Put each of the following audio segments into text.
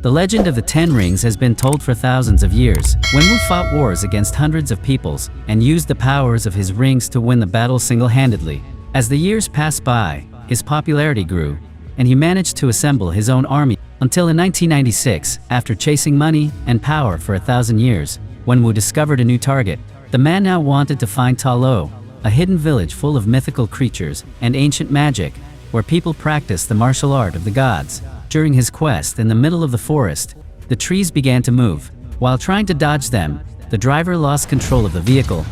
The legend of the Ten Rings has been told for thousands of years. Wenwu fought wars against hundreds of peoples and used the powers of his rings to win the battle single-handedly. As the years passed by, his popularity grew, and he managed to assemble his own army until in 1996, after chasing money and power for 1,000 years, Wenwu discovered a new target. The man now wanted to find Ta Lo, a hidden village full of mythical creatures and ancient magic, where people practice the martial art of the gods. During his quest in the middle of the forest, the trees began to move. While trying to dodge them, the driver lost control of the vehicle,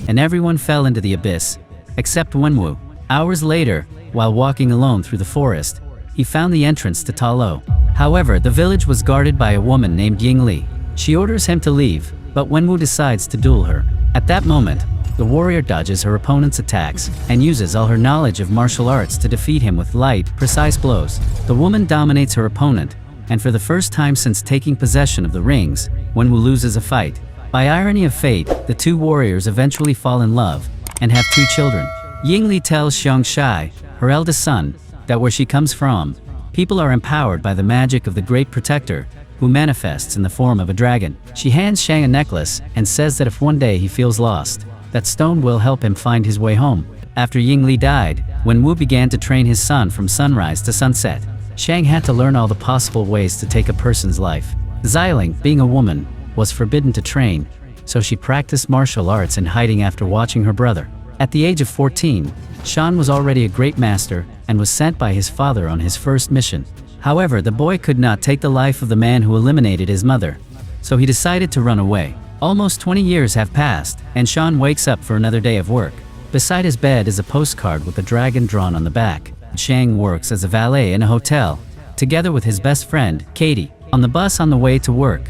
and everyone fell into the abyss, except Wenwu. Hours later, while walking alone through the forest, he found the entrance to Ta Lo. However, the village was guarded by a woman named Ying Li. She orders him to leave, but Wenwu decides to duel her. At that moment, the warrior dodges her opponent's attacks and uses all her knowledge of martial arts to defeat him with light, precise blows. The woman dominates her opponent, and for the first time since taking possession of the rings, Wenwu loses a fight. By irony of fate, the two warriors eventually fall in love and have 2 children. Ying Li tells Shang-Chi, her eldest son, that where she comes from, people are empowered by the magic of the Great Protector, who manifests in the form of a dragon. She hands Shang a necklace and says that if one day he feels lost, that stone will help him find his way home. After Ying Li died, Wenwu began to train his son from sunrise to sunset. Shang had to learn all the possible ways to take a person's life. Xiling, being a woman, was forbidden to train, so she practiced martial arts in hiding after watching her brother. At the age of 14, Shan was already a great master and was sent by his father on his first mission. However, the boy could not take the life of the man who eliminated his mother, so he decided to run away. Almost 20 years have passed, and Shan wakes up for another day of work. Beside his bed is a postcard with a dragon drawn on the back. Shang works as a valet in a hotel, together with his best friend, Katie. On the bus on the way to work,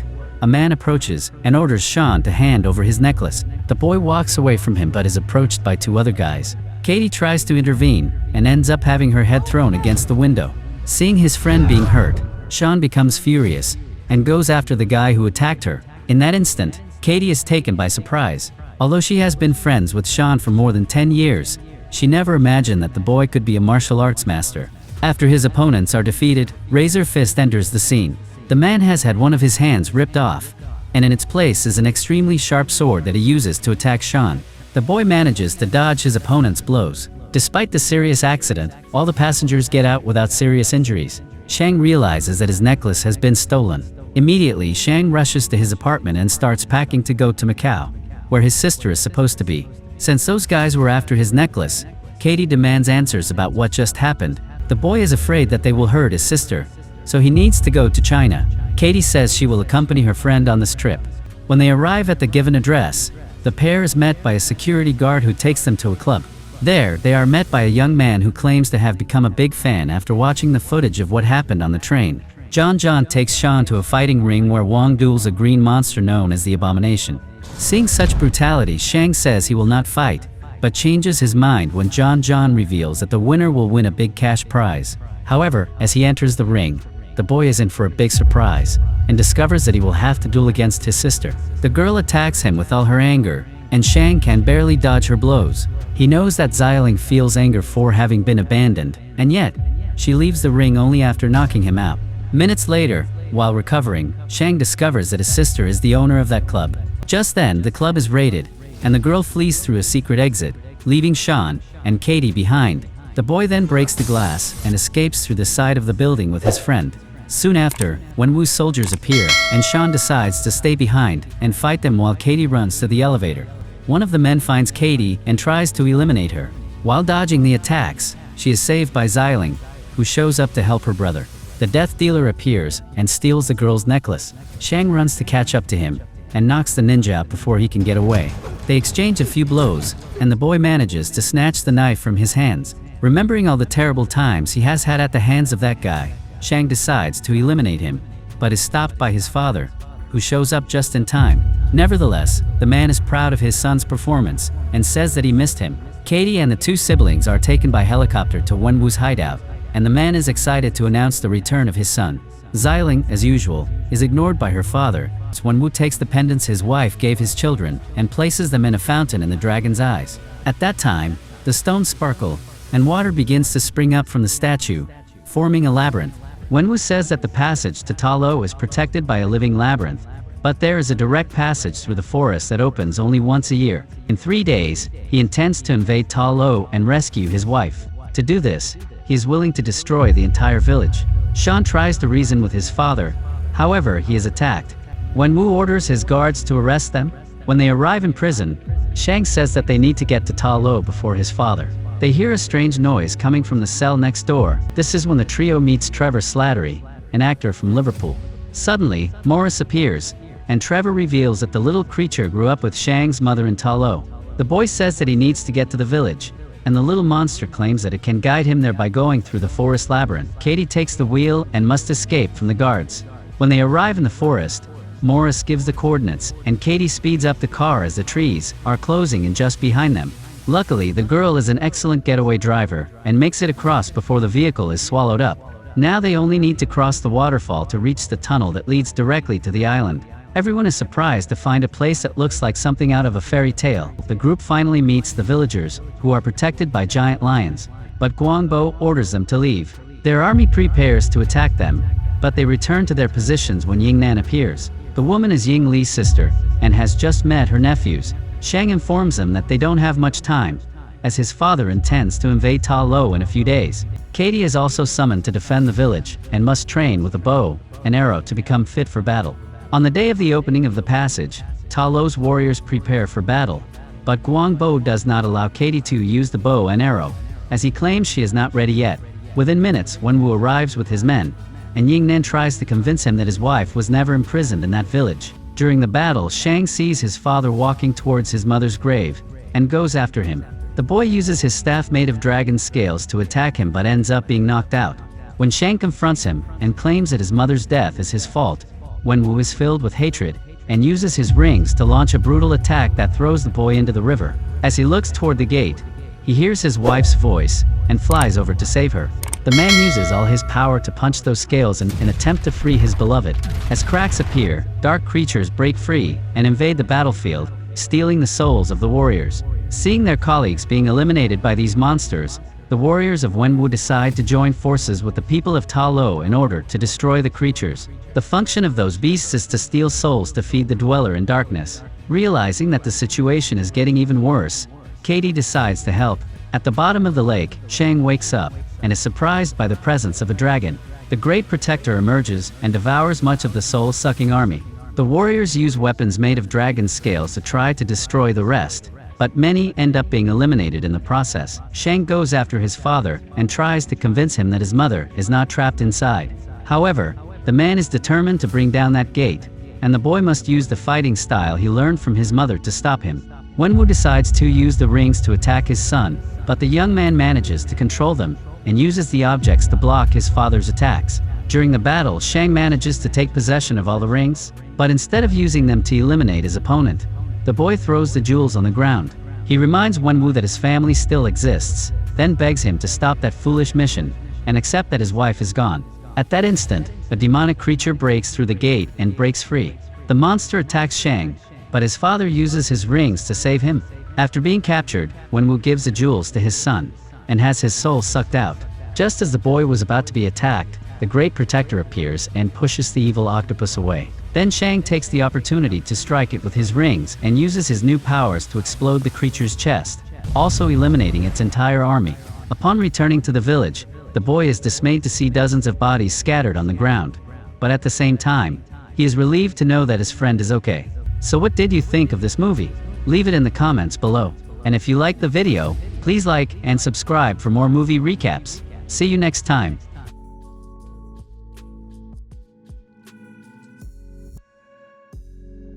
a man approaches and orders Shan to hand over his necklace. The boy walks away from him but is approached by 2 other guys. Katie tries to intervene and ends up having her head thrown against the window. Seeing his friend being hurt, Shan becomes furious and goes after the guy who attacked her. In that instant, Katie is taken by surprise. Although she has been friends with Shan for more than 10 years, she never imagined that the boy could be a martial arts master. After his opponents are defeated, Razor Fist enters the scene. The man has had one of his hands ripped off, and in its place is an extremely sharp sword that he uses to attack Shan. The boy manages to dodge his opponent's blows. Despite the serious accident, all the passengers get out without serious injuries. Shang realizes that his necklace has been stolen. Immediately, Shang rushes to his apartment and starts packing to go to Macau, where his sister is supposed to be. Since those guys were after his necklace, Katie demands answers about what just happened. The boy is afraid that they will hurt his sister, so he needs to go to China. Katie says she will accompany her friend on this trip. When they arrive at the given address, the pair is met by a security guard who takes them to a club. There, they are met by a young man who claims to have become a big fan after watching the footage of what happened on the train. John takes Shan to a fighting ring where Wang duels a green monster known as the Abomination. Seeing such brutality, Shang says he will not fight, but changes his mind when John reveals that the winner will win a big cash prize. However, as he enters the ring, the boy is in for a big surprise and discovers that he will have to duel against his sister. The girl attacks him with all her anger, and Shang can barely dodge her blows. He knows that Xiling feels anger for having been abandoned, and yet, she leaves the ring only after knocking him out. Minutes later, while recovering, Shang discovers that his sister is the owner of that club. Just then, the club is raided, and the girl flees through a secret exit, leaving Shan and Katie behind. The boy then breaks the glass and escapes through the side of the building with his friend. Soon after, Wenwu's soldiers appear, and Shan decides to stay behind and fight them while Katie runs to the elevator. One of the men finds Katie and tries to eliminate her. While dodging the attacks, she is saved by Xiling, who shows up to help her brother. The death dealer appears and steals the girl's necklace. Shang runs to catch up to him and knocks the ninja out before he can get away. They exchange a few blows, and the boy manages to snatch the knife from his hands. Remembering all the terrible times he has had at the hands of that guy, Shang decides to eliminate him, but is stopped by his father, who shows up just in time. Nevertheless, the man is proud of his son's performance and says that he missed him. Katie and the 2 siblings are taken by helicopter to Wenwu's hideout, and the man is excited to announce the return of his son. Xiling, as usual, is ignored by her father. Wenwu takes the pendants his wife gave his children and places them in a fountain in the dragon's eyes. At that time, the stones sparkle, and water begins to spring up from the statue, forming a labyrinth. Wenwu says that the passage to Ta Lo is protected by a living labyrinth, but there is a direct passage through the forest that opens only once a year. In 3 days, he intends to invade Ta Lo and rescue his wife. To do this, he is willing to destroy the entire village. Shan tries to reason with his father, however he is attacked. Wenwu orders his guards to arrest them. When they arrive in prison, Shang says that they need to get to Ta Lo before his father. They hear a strange noise coming from the cell next door. This is when the trio meets Trevor Slattery, an actor from Liverpool. Suddenly, Morris appears, and Trevor reveals that the little creature grew up with Shang's mother in Ta Lo. The boy says that he needs to get to the village, and the little monster claims that it can guide him there by going through the forest labyrinth. Katie takes the wheel and must escape from the guards. When they arrive in the forest, Morris gives the coordinates, and Katie speeds up the car as the trees are closing in just behind them. Luckily, the girl is an excellent getaway driver and makes it across before the vehicle is swallowed up. Now they only need to cross the waterfall to reach the tunnel that leads directly to the island. Everyone is surprised to find a place that looks like something out of a fairy tale. The group finally meets the villagers, who are protected by giant lions, but Guangbo orders them to leave. Their army prepares to attack them, but they return to their positions when Yingnan appears. The woman is Ying Li's sister, and has just met her nephews. Shang informs them that they don't have much time, as his father intends to invade Ta Lo in a few days. Katie is also summoned to defend the village, and must train with a bow and arrow to become fit for battle. On the day of the opening of the passage, Ta Lo's warriors prepare for battle, but Guangbo does not allow Katie to use the bow and arrow, as he claims she is not ready yet. Within minutes, Wenwu arrives with his men, and Yingnan tries to convince him that his wife was never imprisoned in that village. During the battle, Shang sees his father walking towards his mother's grave, and goes after him. The boy uses his staff made of dragon scales to attack him but ends up being knocked out. When Shang confronts him, and claims that his mother's death is his fault, Wenwu is filled with hatred, and uses his rings to launch a brutal attack that throws the boy into the river. As he looks toward the gate, he hears his wife's voice, and flies over to save her. The man uses all his power to punch those scales in an attempt to free his beloved. As cracks appear, dark creatures break free and invade the battlefield, stealing the souls of the warriors. Seeing their colleagues being eliminated by these monsters, the warriors of Wenwu decide to join forces with the people of Ta Lo in order to destroy the creatures. The function of those beasts is to steal souls to feed the dweller in darkness. Realizing that the situation is getting even worse, Katie decides to help. At the bottom of the lake, Shang wakes up, and is surprised by the presence of a dragon. The Great Protector emerges and devours much of the soul-sucking army. The warriors use weapons made of dragon scales to try to destroy the rest, but many end up being eliminated in the process. Shang goes after his father and tries to convince him that his mother is not trapped inside. However, the man is determined to bring down that gate, and the boy must use the fighting style he learned from his mother to stop him. Wenwu decides to use the rings to attack his son, but the young man manages to control them, and uses the objects to block his father's attacks. During the battle, Shang manages to take possession of all the rings, but instead of using them to eliminate his opponent, the boy throws the jewels on the ground. He reminds Wenwu that his family still exists, then begs him to stop that foolish mission, and accept that his wife is gone. At that instant, a demonic creature breaks through the gate and breaks free. The monster attacks Shang, but his father uses his rings to save him. After being captured, Wenwu gives the jewels to his son, and has his soul sucked out. Just as the boy was about to be attacked, the Great Protector appears and pushes the evil octopus away. Then Shang takes the opportunity to strike it with his rings and uses his new powers to explode the creature's chest, also eliminating its entire army. Upon returning to the village, the boy is dismayed to see dozens of bodies scattered on the ground, but at the same time, he is relieved to know that his friend is okay. So what did you think of this movie? Leave it in the comments below. And if you liked the video, please like and subscribe for more movie recaps. See you next time.